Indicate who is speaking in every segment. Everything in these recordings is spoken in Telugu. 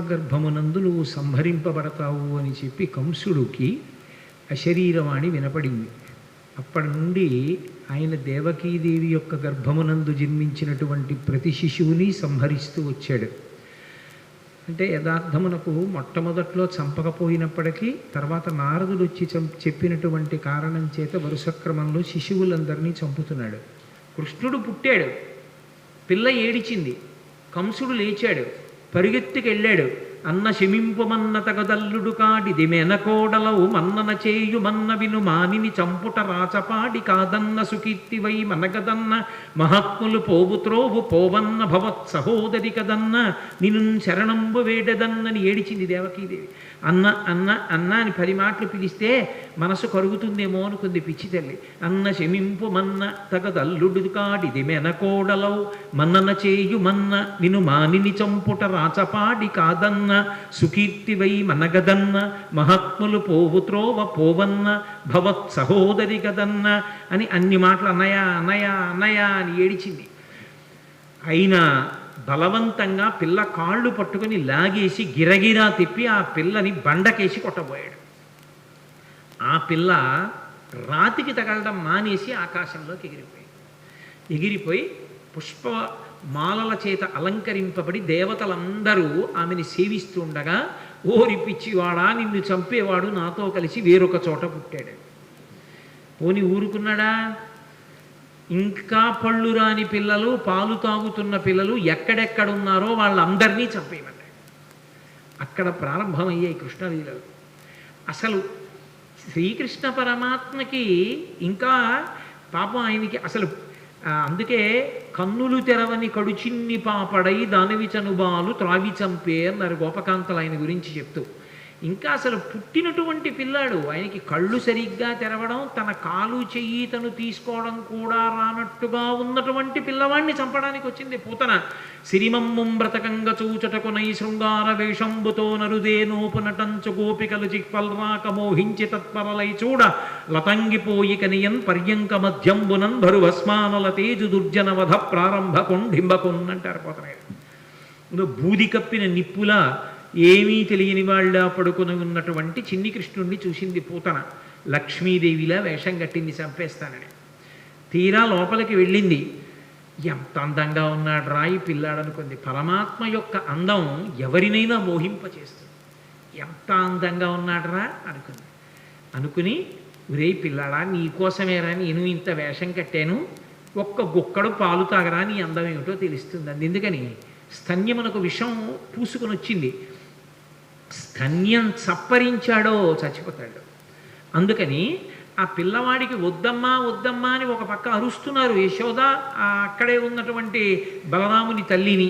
Speaker 1: గర్భమునందు నువ్వు సంహరింపబడతావు అని చెప్పి కంసుడికి అశరీరవాణి వినపడింది. అప్పటి నుండి ఆయన దేవకీదేవి యొక్క గర్భమునందు జన్మించినటువంటి ప్రతి శిశువుని సంహరిస్తూ వచ్చాడు. అంటే యథార్థమునకు మొట్టమొదట్లో చంపకపోయినప్పటికీ తర్వాత నారదుడు వచ్చి చెప్పినటువంటి కారణం చేత వరుస క్రమంలో శిశువులందరినీ చంపుతున్నాడు. కృష్ణుడు పుట్టాడు, పిల్ల ఏడిచింది, కంసుడు లేచాడు, పరిగెత్తుకెళ్ళాడు. అన్న శమింపుమన్న తగదల్లుడు కాడిది మెనకోడలవు మన్నన చేయు మన్న విను మానిని చంపుట రాచపాడి కాదన్న సుకీర్తివై మనగదన్న మహాత్ములు పోవుత్రోవు పోవన్న భవత్ సహోదరి కదన్న నిన్ను శరణంబు వేడదన్నని ఏడిచింది దేవకీదేవి. అన్న అన్న అన్న అని 10 మాటలు పిలిస్తే మనసు కరుగుతుందేమో అనుకుంది పిచ్చి తల్లి. అన్న శమింపు మన్న తగదల్లుడు కాడిది మెనకోడలవు మన్నన చేయు మన్న విను మానిని చంపుట రాచపాడి కాదన్న సుకీర్తివై మనగదన్న మహాత్ములు పోవుత్రోవ పోవన్న భవత్ సహోదరి కదన్న అని అన్ని మాటలు అన్నయ్య అన్నయ్య అన్నయ్య అని ఏడిచింది. అయినా బలవంతంగా పిల్ల కాళ్ళు పట్టుకుని లాగేసి గిరగిరా తిప్పి ఆ పిల్లని బండకేసి కొట్టబోయాడు. ఆ పిల్ల రాతికి తగలడం మానేసి ఆకాశంలోకి ఎగిరిపోయి పుష్ప మాలల చేత అలంకరింపబడి దేవతలందరూ ఆమెని సేవిస్తూ ఉండగా, ఓరి పిచ్చివాడా నిన్ను చంపేవాడు నాతో కలిసి వేరొక చోట పుట్టాడు. పోని ఊరుకున్నాడా? ఇంకా పళ్ళు రాని పిల్లలు, పాలు తాగుతున్న పిల్లలు ఎక్కడెక్కడున్నారో వాళ్ళందరినీ చంపేయమన్నాడు. అక్కడ ప్రారంభమయ్యాయి కృష్ణలీలలు. అసలు శ్రీకృష్ణ పరమాత్మకి ఇంకా పాపం ఆయనకి అసలు అందుకే కన్నులు తెరవని కడుచిన్ని పాపడై దానివి చనుబాలు త్రావి చంపే అన్నారు గోపకాంతలు ఆయన గురించి చెప్తూ. ఇంకా అసలు పుట్టినటువంటి పిల్లాడు, ఆయనకి కళ్ళు సరిగ్గా తెరవడం, తన కాలు చెయ్యి తను తీసుకోవడం కూడా రానట్టుగా ఉన్నటువంటి పిల్లవాడిని చంపడానికి వచ్చింది పూతన. సిరిమమ్మం బ్రతకంగ చూచటకునై శృంగార వేషంబుతో నరుదేనోపు నటంచు గోపికలు చిక్పల్రాక మోహించి తత్పరలై చూడ లతంగిపోయి కనియన్ పర్యంక మధ్యంబునన్ భరువస్మానల తేజు దుర్జనవధ ప్రారంభ కొండింబకొన్నంటారు పోతన. బూది కప్పిన నిప్పులా ఏమీ తెలియని వాళ్ళ పడుకుని ఉన్నటువంటి చిన్ని కృష్ణుణ్ణి చూసింది పూతన. లక్ష్మీదేవిలా వేషం కట్టింది చంపేస్తానని. తీరా లోపలికి వెళ్ళింది. ఎంత అందంగా ఉన్నాడు రాయి పిల్లాడనుకుంది. పరమాత్మ యొక్క అందం ఎవరినైనా మోహింపచేస్తుంది. ఎంత అందంగా ఉన్నాడరా అనుకుని ఒరే పిల్లాడా నీకోసమేరా నేను ఇంత వేషం కట్టాను, ఒక్క గుక్కడు పాలు తాగరా నీ అందం ఏమిటో తెలుస్తుంది అంది. ఎందుకని? స్తన్యమునకు విషం పూసుకొని వచ్చింది. స్తన్యం చప్పరించాడో చచ్చిపోతాడు. అందుకని ఆ పిల్లవాడికి వద్దమ్మా వద్దమ్మా అని ఒక పక్క అరుస్తున్నారు యశోద, అక్కడే ఉన్నటువంటి బలరాముని తల్లిని.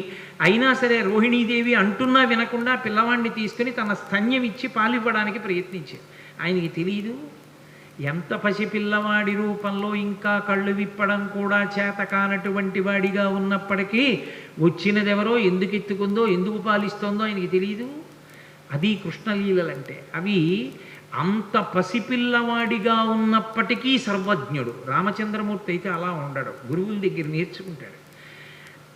Speaker 1: అయినా సరే రోహిణీదేవి అంటున్నా వినకుండా పిల్లవాడిని తీసుకుని తన స్తన్యం ఇచ్చి పాలివ్వడానికి ప్రయత్నించాడు. ఆయనకి తెలియదు ఎంత పసిపిల్లవాడి రూపంలో ఇంకా కళ్ళు విప్పడం కూడా చేత కానటువంటి వాడిగా ఉన్నప్పటికీ వచ్చినదెవరో, ఎందుకు ఎత్తుకుందో, ఎందుకు పాలిస్తోందో ఆయనకి తెలియదు. అది కృష్ణలీలలంటే. అవి అంత పసిపిల్లవాడిగా ఉన్నప్పటికీ సర్వజ్ఞుడు. రామచంద్రమూర్తి అయితే అలా ఉండడు, గురువుల దగ్గర నేర్చుకుంటాడు.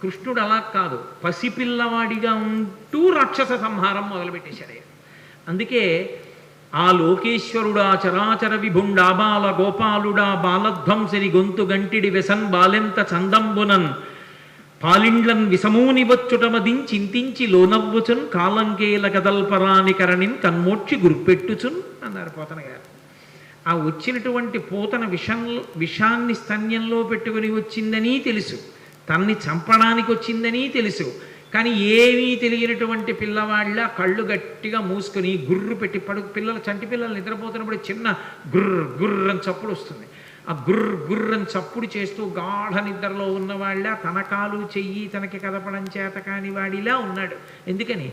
Speaker 1: కృష్ణుడు అలా కాదు, పసిపిల్లవాడిగా ఉంటూ రాక్షస సంహారం మొదలుపెట్టేశాడు. అందుకే ఆ లోకేశ్వరుడా చరాచర విభుండా బాల గోపాలుడా బాలధ్వంసరి గొంతు గంటిడి వెసన్ బాలెంత చందంబునన్ పాలిండ్లన్ విషమూని వచ్చుటమదించింతించి లోనవ్వుచున్ కాలంకేల కదల్పరాని కరణిన్ కన్మోక్షి గుర్పెట్టుచున్ అన్నారు పోతన గారు. ఆ వచ్చినటువంటి పూతన విషాన్ని స్తన్యంలో పెట్టుకుని వచ్చిందని తెలుసు, తన్ని చంపడానికి వచ్చిందని తెలుసు. కానీ ఏమీ తెలియనటువంటి పిల్లవాళ్ళ కళ్ళు గట్టిగా మూసుకొని గుర్రు పెట్టి పిల్లలు చంటి పిల్లలు నిద్రపోతున్నప్పుడు చిన్న గుర్రని చప్పుడు వస్తుంది. ఆ గుర్రని చప్పుడు చేస్తూ గాఢ నిద్రలో ఉన్నవాళ్ళ తన కాలు చెయ్యి తనకి కదపడం చేత కాని వాడిలా ఉన్నాడు. ఎందుకని?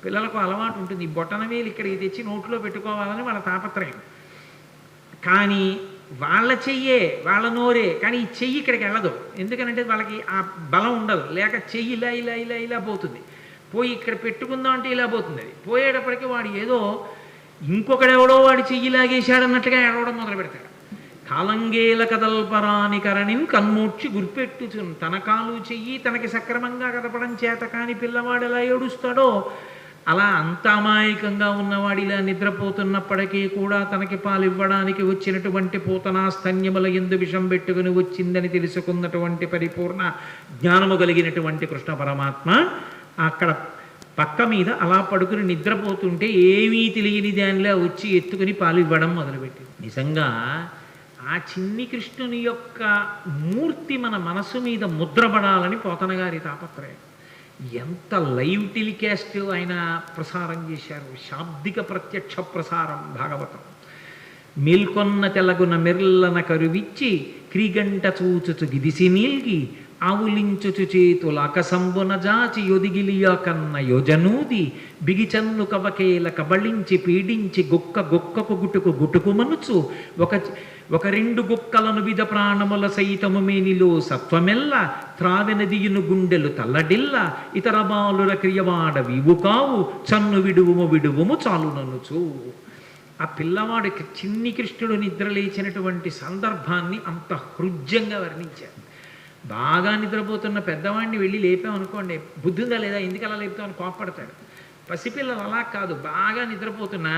Speaker 1: పిల్లలకు అలవాటు ఉంటుంది, బొటనవేలు ఇక్కడికి తెచ్చి నోట్లో పెట్టుకోవాలని వాళ్ళ తాపత్రయం. కానీ వాళ్ళ చెయ్యే వాళ్ళ నోరే, కానీ ఈ చెయ్యి ఇక్కడికి వెళ్ళదు. ఎందుకనంటే వాళ్ళకి ఆ బలం ఉండదు. లేక చెయ్యి ఇలా ఇలా ఇలా ఇలా పోతుంది, పోయి ఇక్కడ పెట్టుకుందాం అంటే ఇలా పోతుంది. అది పోయేటప్పటికీ వాడు ఏదో ఇంకొకడెవడో వాడి చెయ్యి లాగేశాడన్నట్లుగా ఎడవడం మొదలు పెడతాడు. కాలంగేల కదల్పరాని కరణిన్ కన్మూర్చి గుర్పెట్టుచున్. తన కాలు చెయ్యి తనకి సక్రమంగా కదపడం చేత కాని పిల్లవాడు ఎలా ఏడుస్తాడో అలా అంత అమాయకంగా ఉన్నవాడిలా నిద్రపోతున్నప్పటికీ కూడా తనకి పాలు ఇవ్వడానికి వచ్చినటువంటి పూతనా స్తన్యముల యందు విషం పెట్టుకుని వచ్చిందని తెలుసుకున్నటువంటి పరిపూర్ణ జ్ఞానము కలిగినటువంటి కృష్ణ పరమాత్మ అక్కడ పక్క మీద అలా పడుకుని నిద్రపోతుంటే ఏమీ తెలియని దానిలా వచ్చి ఎత్తుకుని పాలు ఇవ్వడం మొదలుపెట్టింది. నిజంగా ఆ చిన్ని కృష్ణుని యొక్క మూర్తి మన మనసు మీద ముద్రపడాలని పోతన గారి తాపత్రయం. ఎంత లైవ్ టెలికాస్ట్ ఆయన ప్రసారం చేశారు. శాబ్దిక ప్రత్యక్ష ప్రసారం భాగవతం. మేల్కొన్న తెలగున మెర్లన కరువిచ్చి క్రీగంట చూచుచు గిదిసి నీల్గి ఆవులించుచు చేతుల అకసంబున జాచి యొదిగిలియా కన్న యోజనూది బిగిచన్ను కవకేల కబళించి పీడించి గొక్కకు గుటుకు మనుచు ఒక రెండు గుక్కలను విధ ప్రాణముల సైతము మేనిలో సత్వమెల్ల త్రావెనదియును గుండెలు తల్లడిల్ల ఇతర బాలుర క్రియవాడ వీవు కావు చన్ను విడువుము చాలుననుచు. ఆ పిల్లవాడు చిన్ని కృష్ణుడు నిద్రలేచినటువంటి సందర్భాన్ని అంత హృద్యంగా వర్ణించారు. బాగా నిద్రపోతున్న పెద్దవాడిని వెళ్ళి లేపామనుకోండి, బుద్ధి ఉందా లేదా, ఎందుకు అలా లేపుతామని కోపడతాడు. పసిపిల్లలు అలా కాదు, బాగా నిద్రపోతున్నా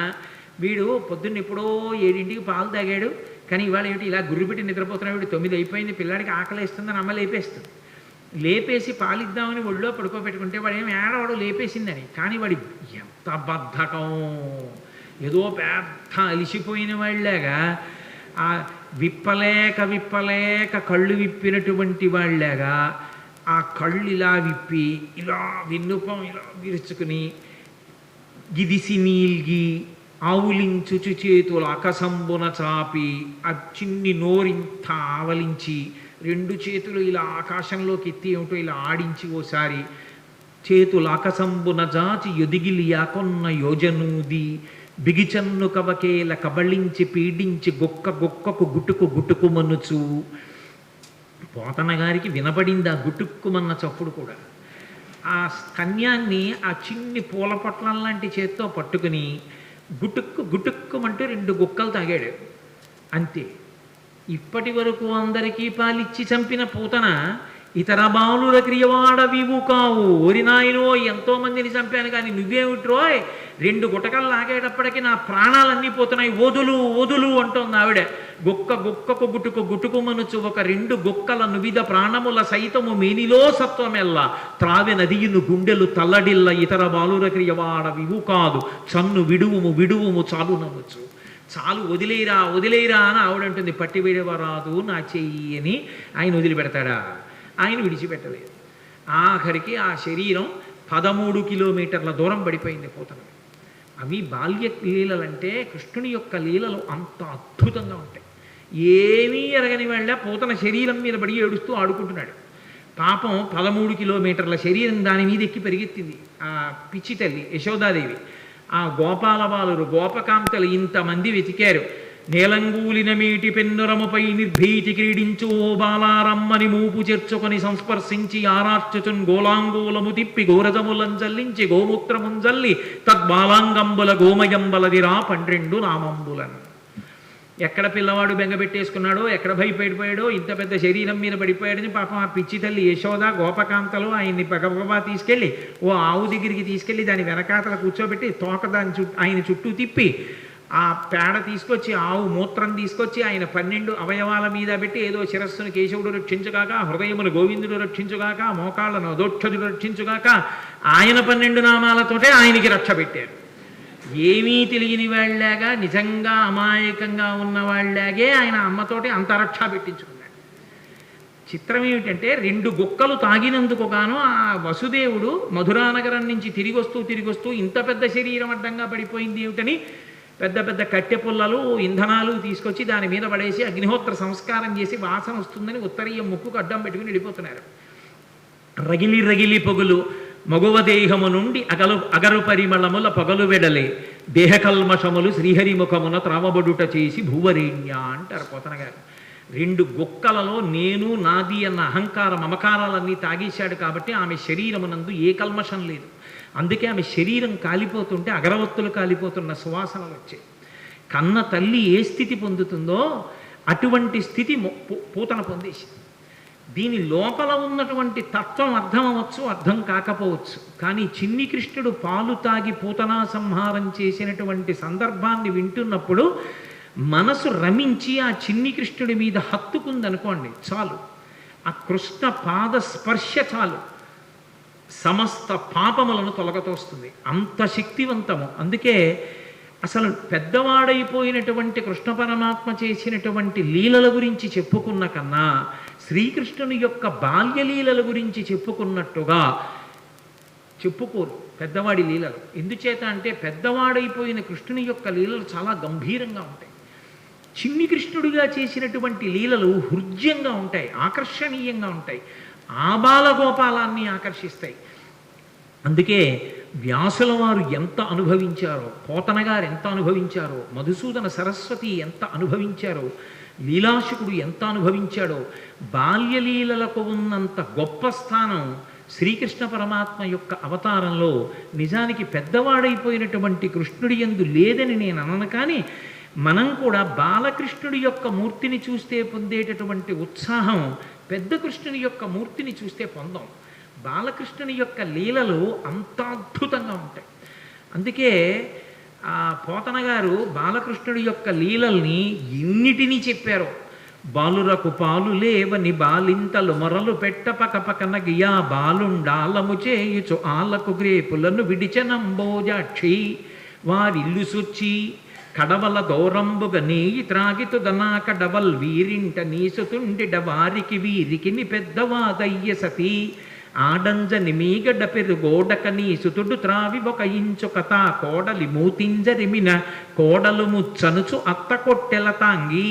Speaker 1: వీడు పొద్దున్న ఎప్పుడో 7ంటికి పాలు తాగాడు, కానీ ఇవాళ ఏమిటి ఇలా గుర్రుపెట్టి నిద్రపోతున్నాడు, వీడు 9 అయిపోయింది, పిల్లాడికి ఆకలి వేస్తుందని అమ్మ లేపేస్తుంది. లేపేసి పాలిద్దామని ఒళ్ళో పడుకోబెట్టుకుంటే వాడు ఏమి ఏడవాడు లేపేసిందని. కానీ వాడి ఎంత బద్ధకం, ఏదో పెద్ద అలిసిపోయిన వాళ్ళలాగా ఆ విప్పలేక కళ్ళు విప్పినటువంటి వాళ్ళలాగా ఆ కళ్ళు ఇలా విప్పి ఇలా విన్నుపం ఇలా విరుచుకుని గిదిసి నీల్గి ఆవులించుచు చేతులు అకసంబున చాపి ఆ చిన్ని నోరింత ఆవలించి 2 చేతులు ఇలా ఆకాశంలోకి ఎత్తి ఏమిటో ఇలా ఆడించి ఓసారి చేతులు అకసంబున జాచి యొదిగిలియా కొన్న యోజనూది బిగిచన్ను కవకేల కబళించి పీడించి గొక్కకు గుటుకు మనుచు. పోతన గారికి వినపడింది ఆ గుటుక్కుమన్న చప్పుడు కూడా. ఆ స్తన్యాన్ని ఆ చిన్ని పూల పొట్లం లాంటి చేత్తో పట్టుకుని గుటుక్కుమంటూ 2 గుక్కలు తాగాడు అంతే. ఇప్పటి వరకు అందరికీ పాలిచ్చి చంపిన పూతన ఇతర బాలుర క్రియవాడ వీవు కావు. ఓరి నాయనో, ఎంతోమందిని చంపాను కానీ నువ్వేమిట్రోయ్ 2 గుటకలు లాగేటప్పటికీ నా ప్రాణాలన్నీ పోతున్నాయి, వదులు అంటోంది ఆవిడ. గొక్కకు గుటుకు మనుచు ఒక 2 గుక్కల నువిధ ప్రాణముల సైతము మేనిలో సత్వమెల్ల త్రావె నదియును గుండెలు తల్లడిల్ల ఇతర బాలుర క్రియవాడ వివు కాదు చన్ను విడువుము చాలునవచ్చు. చాలు వదిలేరా అని ఆవిడంటుంది. పట్టి విడవరాదు నా చెయ్యి అని ఆయన వదిలిపెడతాడా? ఆయన విడిచిపెట్టలేదు. ఆఖరికి ఆ శరీరం 13 కిలోమీటర్ల దూరం పడిపోయింది పూతన. అవి బాల్య లీలలంటే కృష్ణుని యొక్క లీలలు అంత అద్భుతంగా ఉంటాయి. ఏమీ ఎరగని వాళ్ళ పూతన శరీరం మీద పడి ఏడుస్తూ ఆడుకుంటున్నాడు. పాపం 13 కిలోమీటర్ల శరీరం దాని మీద ఎక్కి పెరిగెత్తింది ఆ పిచ్చి తల్లి యశోదాదేవి. ఆ గోపాల బాలురు గోపకాంతలు ఇంతమంది వెతికారు. నేలంగూలిన మీటి పెన్నురముపై నిర్భీతి క్రీడించు ఓ బాలారమ్మని మూపు చేర్చుకొని సంస్పర్శించి ఆరార్చుచున్ గోలాంగూలము తిప్పి గోరజములంజల్లించి గోమూత్రముంజల్లి తద్బాలాంగంబుల గోమయంబలదిరా 12 నామంబులను. ఎక్కడ పిల్లవాడు బెంగపెట్టేసుకున్నాడో, ఎక్కడ భయపడిపోయాడో, ఇంత పెద్ద శరీరం మీద పడిపోయాడని పాపం ఆ పిచ్చి తల్లి యశోద గోపకాంతలు ఆయన్ని పగపగబా తీసుకెళ్ళి ఓ ఆవు దగ్గరికి తీసుకెళ్ళి దాని వెనకాతల కూర్చోబెట్టి తోక దాని ఆయన చుట్టూ తిప్పి ఆ పేడ తీసుకొచ్చి ఆవు మూత్రం తీసుకొచ్చి ఆయన 12 అవయవాల మీద పెట్టి ఏదో శిరస్సును కేశవుడు రక్షించుగాక, హృదయమును గోవిందుడు రక్షించుగాక, మోకాళ్ళను అదోక్షజుడు రక్షించుగాక, ఆయన 12 నామాలతోటే ఆయనకి రక్ష పెట్టారు. ఏమీ తెలియని వాళ్ళలాగా నిజంగా అమాయకంగా ఉన్న వాళ్ళలాగే ఆయన అమ్మతోటి అంతరక్ష పెట్టించుకున్నాడు. చిత్రం ఏమిటంటే 2 గుక్కలు తాగినందుకు గాను ఆ వసుదేవుడు మధురానగరం నుంచి తిరిగొస్తూ ఇంత పెద్ద శరీరం అడ్డంగా పడిపోయింది ఏమిటని పెద్ద కట్టె పుల్లలు ఇంధనాలు తీసుకొచ్చి దాని మీద పడేసి అగ్నిహోత్ర సంస్కారం చేసి వాసన వస్తుందని ఉత్తరీయ ముక్కుకు అడ్డం పెట్టుకుని వెళ్ళిపోతున్నారు. రగిలి పొగులు మగువ దేహము నుండి అగరు పరిమళముల పగలు వెడలే దేహకల్మషములు శ్రీహరిముఖమున త్రావబడుట చేసి భూవరేణ్య అంటారు పోతన గారు. 2 గుక్కలలో నేను నాది అన్న అహంకార మమకారాలన్నీ తాగేశాడు కాబట్టి ఆమె శరీరమునందు ఏ కల్మషం లేదు. అందుకే ఆమె శరీరం కాలిపోతుంటే అగరవత్తులు కాలిపోతున్న సువాసనలు వచ్చాయి. కన్న తల్లి ఏ స్థితి పొందుతుందో అటువంటి స్థితి పూతన పొందేసింది. దీని లోపల ఉన్నటువంటి తత్వం అర్థం అవ్వచ్చు, అర్థం కాకపోవచ్చు. కానీ చిన్ని కృష్ణుడు పాలు తాగి పూతనా సంహారం చేసినటువంటి సందర్భాన్ని వింటున్నప్పుడు మనసు రమించి ఆ చిన్ని కృష్ణుడి మీద హత్తుకుందనుకోండి, చాలు. ఆ కృష్ణ పాద స్పర్శ చాలు, సమస్త పాపములను తొలగతోస్తుంది. అంత శక్తివంతము. అందుకే అసలు పెద్దవాడైపోయినటువంటి కృష్ణ పరమాత్మ చేసినటువంటి లీలల గురించి చెప్పుకున్న కన్నా శ్రీకృష్ణుని యొక్క బాల్యలీలల గురించి చెప్పుకున్నట్టుగా చెప్పుకోరు పెద్దవాడి లీలలు. ఎందుచేత అంటే పెద్దవాడైపోయిన కృష్ణుని యొక్క లీలలు చాలా గంభీరంగా ఉంటాయి. చిన్ని కృష్ణుడిగా చేసినటువంటి లీలలు హృద్యంగా ఉంటాయి, ఆకర్షణీయంగా ఉంటాయి, ఆబాలగోపాలాన్ని ఆకర్షిస్తాయి. అందుకే వ్యాసుల వారు ఎంత అనుభవించారో, పోతన గారు ఎంత అనుభవించారో, మధుసూదన సరస్వతి ఎంత అనుభవించారో, లీలాశుకుడు ఎంత అనుభవించాడో, బాల్యలీలలకు ఉన్నంత గొప్ప స్థానం శ్రీకృష్ణ పరమాత్మ యొక్క అవతారంలో నిజానికి పెద్దవాడైపోయినటువంటి కృష్ణుడి యందు లేదని నేను అనను. కానీ మనం కూడా బాలకృష్ణుడి యొక్క మూర్తిని చూస్తే పొందేటటువంటి ఉత్సాహం పెద్ద కృష్ణుని యొక్క మూర్తిని చూస్తే పొందాం. బాలకృష్ణుని యొక్క లీలలు అంత అద్భుతంగా ఉంటాయి. అందుకే ఆ పోతన గారు బాలకృష్ణుడి యొక్క లీలల్ని ఎన్నిటినీ చెప్పారో. బాలురకు పాలు లేవని బాలింతలు మొరలు పెట్ట పకపకన గియా బాలుండాలము చేయుచు ఆలకు గ్రేపులను విడిచనంబోజాక్షి వారిల్లు సొచ్చి కడవల దౌరంబుగ నేయి త్రాగితుదనా కడవల్ వీరింట నీసుతుండిడ వారికి వీరికిని పెద్దవాదయ్య సతీ ఆడంజని మీగడ్డ పెరుగోడక నీసుతుడు త్రావి ఒక ఇంచు కథ కోడలి మూతింజరిమిన కోడలు ముచ్చనుచు అత్త కొట్టెల తాంగి.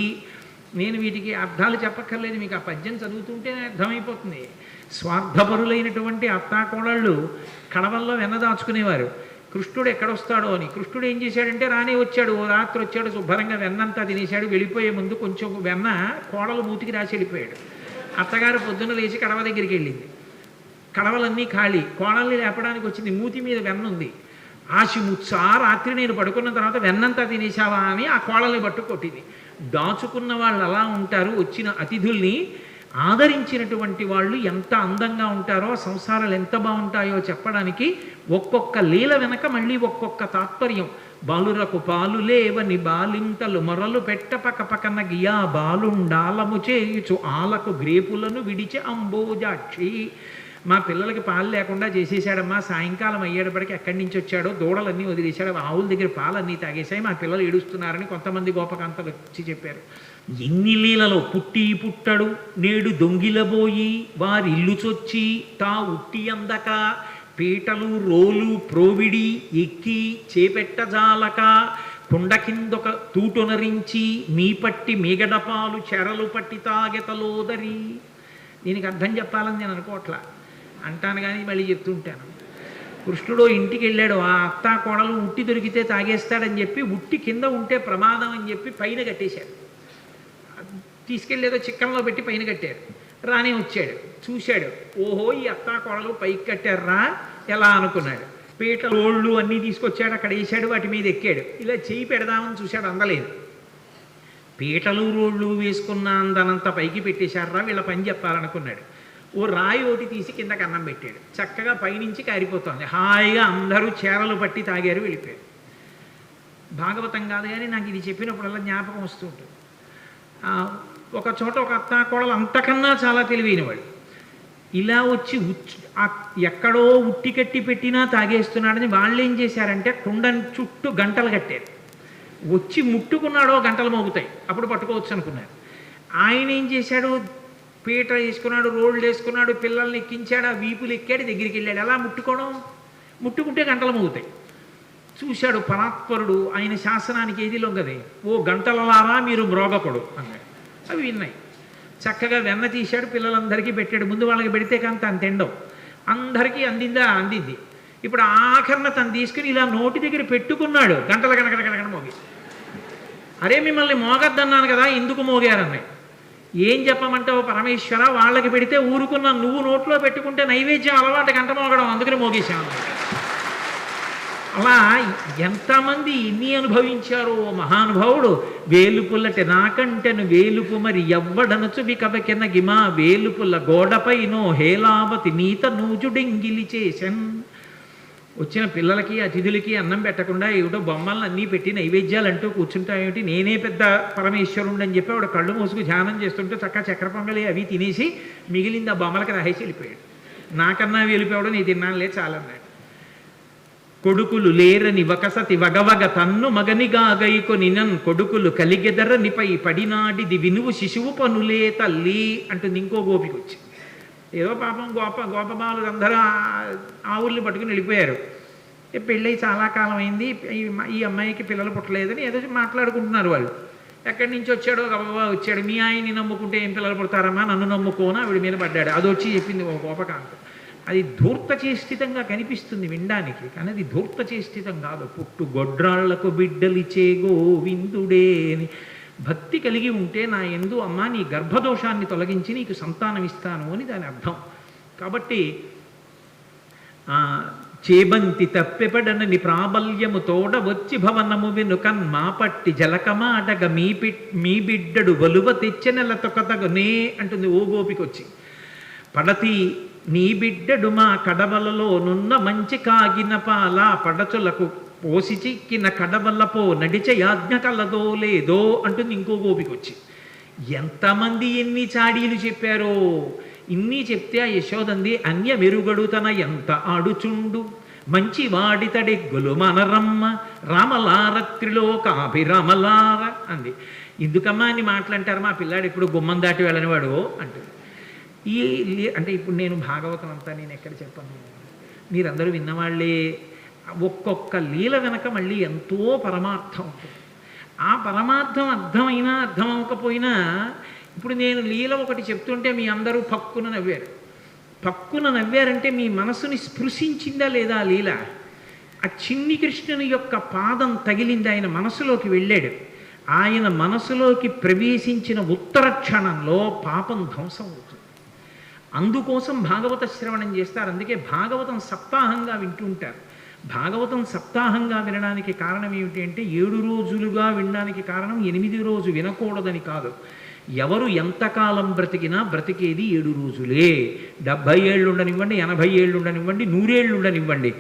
Speaker 1: నేను వీటికి అర్థాలు చెప్పక్కర్లేదు, మీకు ఆ పద్యం చదువుతుంటేనే అర్థమైపోతుంది. స్వార్థపరులైనటువంటి అత్తాకోడళ్ళు కడవల్లో వెన్నదాచుకునేవారు. కృష్ణుడు ఎక్కడొస్తాడో అని. కృష్ణుడు ఏం చేశాడంటే రానే వచ్చాడు, ఓ రాత్రి వచ్చాడు, శుభ్రంగా వెన్నంతా తినేశాడు. వెళ్ళిపోయే ముందు కొంచెం వెన్న కోడలు మూతికి రాసి వెళ్ళిపోయాడు. అత్తగారు పొద్దున్న లేచి కడవ దగ్గరికి వెళ్ళింది. కడవలన్నీ ఖాళీ. కోడల్ని లేపడానికి వచ్చింది, మూతి మీద వెన్న ఉంది. ఆశిముచ్చా రాత్రి నేను పడుకున్న తర్వాత వెన్నంతా తినేశావా అని ఆ కోడల్ని పట్టు కొట్టింది. దాచుకున్న వాళ్ళు అలా ఉంటారు. వచ్చిన అతిథుల్ని ఆదరించినటువంటి వాళ్ళు ఎంత అందంగా ఉంటారో, సంసారాలు ఎంత బాగుంటాయో చెప్పడానికి ఒక్కొక్క లీల వెనక మళ్ళీ ఒక్కొక్క తాత్పర్యం. బాలురకు పాలు లేవని బాలింతలు మొరలు పెట్ట పకపకన గియా బాలుండాలము చేయుచు ఆలకు గ్రేపులను విడిచి అంబోజాక్షి. మా పిల్లలకి పాలు లేకుండా చేసేసాడమ్మా, సాయంకాలం అయ్యేటప్పటికి ఎక్కడి నుంచి వచ్చాడో దూడలన్నీ వదిలేశాడు, ఆవుల దగ్గర పాలన్నీ తాగేశాయి, మా పిల్లలు ఏడుస్తున్నారని కొంతమంది గోపకాంతలు వచ్చి చెప్పారు. ఎన్ని లీలలో పుట్టి పుట్టడు నేడు దొంగిలబోయి వారి ఇల్లు చొచ్చి తా ఉట్టి అందక పీటలు రోలు ప్రోవిడి ఎక్కి చేపెట్టజాలక కుండ కిందొక తూటునరించి మీ పట్టి మీగడపాలు చెరలు పట్టి తాగెతలోదరి. దీనికి అర్థం చెప్పాలని నేను అనుకోవట్లా, అంటాను కానీ మళ్ళీ చెప్తుంటాను. కృష్ణుడు ఇంటికి వెళ్ళాడు, ఆ అత్తా కోడలు ఉట్టి దొరికితే తాగేస్తాడని చెప్పి ఉట్టి కింద ఉంటే ప్రమాదం అని చెప్పి పైన కట్టేశాడు. తీసుకెళ్ళేదో చిక్కంలో పెట్టి పైన కట్టాడు. రానే వచ్చాడు, చూశాడు, ఓహో ఈ అత్తా కోడలు పైకి కట్టారా ఎలా అనుకున్నాడు. పీటలు రోళ్ళు అన్నీ తీసుకొచ్చాడు, అక్కడ వేసాడు, వాటి మీద ఎక్కాడు. ఇలా చేయి పెడదామని చూశాడు, అందలేదు. పీటలు రోళ్ళు వేసుకున్న అందనంత పైకి పెట్టేశారా, వీళ్ళ పని చెప్పాలనుకున్నాడు. ఓ రాయి ఒకటి తీసి కిందకి అన్నం పెట్టాడు. చక్కగా పైనుంచి కారిపోతుంది. హాయిగా అందరూ చేరలు పట్టి తాగారు, వెళ్ళిపోయారు. భాగవతం కాదు కానీ నాకు ఇది చెప్పినప్పుడల్లా జ్ఞాపకం వస్తూ ఉంటుంది. ఒక చోట ఒక అత్తా కోడలు అంతకన్నా చాలా తెలివైనవాడు. ఇలా వచ్చి ఎక్కడో ఉట్టి కట్టి పెట్టినా తాగేస్తున్నాడని వాళ్ళు ఏం చేశారంటే కుండని చుట్టూ గంటలు కట్టారు. వచ్చి ముట్టుకున్నాడో గంటలు మోగుతాయి, అప్పుడు పట్టుకోవచ్చు అనుకున్నారు. ఆయన ఏం చేశాడు, పీట వేసుకున్నాడు, రోడ్లు వేసుకున్నాడు, పిల్లల్ని ఎక్కించాడు, ఆ వీపులు ఎక్కాడు, దగ్గరికి వెళ్ళాడు. ఎలా ముట్టుకోవడం, ముట్టుకుంటే గంటలు మోగుతాయి. చూశాడు పరాత్పరుడు, ఆయన శాసనానికి ఏది లొంగదే. ఓ గంటలలారా మీరు మ్రోగకుడు అన్నాడు. అవి విన్నాయి. చక్కగా వెన్న తీశాడు, పిల్లలందరికీ పెట్టాడు. ముందు వాళ్ళకి పెడితే కానీ తను తిండవు. అందరికీ అందిందా, అందింది. ఇప్పుడు ఆఖరణ తను తీసుకుని ఇలా నోటి దగ్గర పెట్టుకున్నాడు, గంటల కనకన మోగి. అరే మిమ్మల్ని మోగద్దన్నాను కదా, ఎందుకు మోగారన్నాయి. ఏం చెప్పమంటావు పరమేశ్వర, వాళ్ళకి పెడితే ఊరుకున్నా, నువ్వు నోట్లో పెట్టుకుంటే నైవేద్యం అలవాటు గంట మోగడం, అందుకని మోగేశాను. అలా ఎంతమంది ఎన్ని అనుభవించారో మహానుభావుడు. వేలుపుల్లటి నాకంటెను వేలుపు మరి ఎవ్వడనచు వికబకెన గిమా వేలుపుల్ల గోడపైనో హేలావతి నీత నూజుడెంగిలి చేసెన్. వచ్చిన పిల్లలకి అతిథులకి అన్నం పెట్టకుండా ఏమిటో బొమ్మలను అన్నీ పెట్టి నైవేద్యాలు అంటూ కూర్చుంటాయేమిటి, నేనే పెద్ద పరమేశ్వరుడు అని చెప్పి ఆవిడ కళ్ళు మూసుకు ధ్యానం చేస్తుంటే చక్కగా చక్కెర పొంగలి అవి తినేసి మిగిలింది ఆ బొమ్మలకి రాసేసి వెళ్ళిపోయాడు. నాకన్నా వెళ్ళిపోవడం నీ తిన్నానులే చాలన్నాడు. కొడుకులు లేరని వకసతి వగవగ తన్ను మగనిగా గైకొనినన్ కొడుకులు కలిగెదరనిపై పడినాడిది వినువు శిశువు పనులే తల్లి అంటుంది ఇంకో గోపిక వచ్చి. ఏదో పాపం గోపబాలు అందరూ ఆవుల్ని పట్టుకుని వెళ్ళిపోయారు. పెళ్ళై చాలా కాలం అయింది, ఈ అమ్మాయికి పిల్లలు పుట్టలేదని ఏదో మాట్లాడుకుంటున్నారు వాళ్ళు. ఎక్కడి నుంచి వచ్చాడో గబగబా వచ్చాడు. మీ ఆయన్ని నమ్ముకుంటే ఏం పిల్లలు పుడతారమ్మా, నన్ను నమ్ముకోనా ఆవిడ మీద పడ్డాడు. అది వచ్చి చెప్పింది ఒక గోపకాంతం. అది ధూర్తచేష్టితంగా కనిపిస్తుంది వినడానికి, కానీ అది ధూర్తచేష్టితం కాదు. పుట్టు గొడ్రాళ్లకు బిడ్డలిచే గోవిందుడే అని భక్తి కలిగి ఉంటే నా యందు అమ్మ నీ గర్భదోషాన్ని తొలగించి నీకు సంతానం ఇస్తాను అని దాని అర్థం. కాబట్టి చేబంతి తప్పెపడనని ప్రాబల్యము తోడ వచ్చి భవనము వెనుకన్ మా పట్టి జలకమాడగ మీ బిడ్డడు వలువ తెచ్చెనెల తొకతగునే అంటుంది ఓ గోపికొచ్చి. పడతి నీ బిడ్డడు మా కడవలలో నున్న మంచి కాగిన పాల పడచులకు పోసి చిక్కిన కడవలపో నడిచ యాజ్ఞ కలదో లేదో అంటుంది ఇంకో గోపికొచ్చి. ఎంతమంది ఎన్ని చాడీలు చెప్పారో. ఇన్ని చెప్తే ఆ యశోదంది అన్య మెరుగడు తన ఎంత ఆడుచుండు మంచి వాడితడెగ్గులు మనరమ్మ రామలారత్రిలోకాభిరామలార అంది. ఎందుకమ్మా అని మాటలంటారు, మా పిల్లాడు ఇప్పుడు గుమ్మం దాటి వెళ్ళనివాడు అంటుంది. అంటే ఇప్పుడు నేను భాగవతం అంతా నేను ఎక్కడ చెప్పను, మీరందరూ విన్నవాళ్ళే. ఒక్కొక్క లీల వెనక మళ్ళీ ఎంతో పరమార్థం ఉంటుంది. ఆ పరమార్థం అర్థమైనా అర్థం అవ్వకపోయినా ఇప్పుడు నేను లీల ఒకటి చెప్తుంటే మీ అందరూ పక్కున నవ్వారు. పక్కున నవ్వారంటే మీ మనసుని స్పృశించిందా లేదా ఆ లీల? ఆ చిన్ని కృష్ణుని యొక్క పాదం తగిలింది, ఆయన మనసులోకి వెళ్ళాడు. ఆయన మనసులోకి ప్రవేశించిన ఉత్తర క్షణంలో పాపం ధ్వంసం అవుతుంది. అందుకోసం భాగవత శ్రవణం చేస్తారు. అందుకే భాగవతం సప్తాహంగా వింటుంటారు. భాగవతం సప్తాహంగా వినడానికి కారణం ఏమిటి అంటే 7 రోజులుగా వినడానికి కారణం 8 రోజు వినకూడదని కాదు. ఎవరు ఎంతకాలం బ్రతికినా బ్రతికేది 7 రోజులే. 70 ఏళ్ళు ఉండనివ్వండి, 80 ఏళ్ళు ఉండనివ్వండి, 100 ఏళ్ళు ఉండనివ్వండి.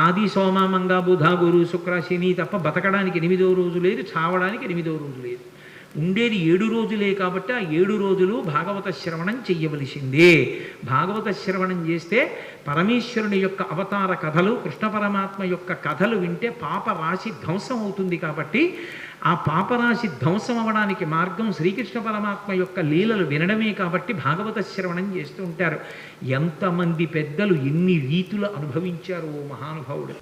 Speaker 1: ఆది సోమ మంగ బుధ గురు శుక్ర శని తప్ప బతకడానికి 8వ రోజు లేదు, చావడానికి 8వ రోజు లేదు. ఉండేది 7 రోజులే. కాబట్టి ఆ 7 రోజులు భాగవత శ్రవణం చెయ్యవలసిందే. భాగవత శ్రవణం చేస్తే పరమేశ్వరుని యొక్క అవతార కథలు, కృష్ణ పరమాత్మ యొక్క కథలు వింటే పాపరాశి ధ్వంసం అవుతుంది. కాబట్టి ఆ పాపరాశి ధ్వంసం అవ్వడానికి మార్గం శ్రీకృష్ణ పరమాత్మ యొక్క లీలలు వినడమే. కాబట్టి భాగవత శ్రవణం చేస్తూ ఉంటారు. ఎంతమంది పెద్దలు ఎన్ని రీతులు అనుభవించారు ఓ మహానుభావుడు.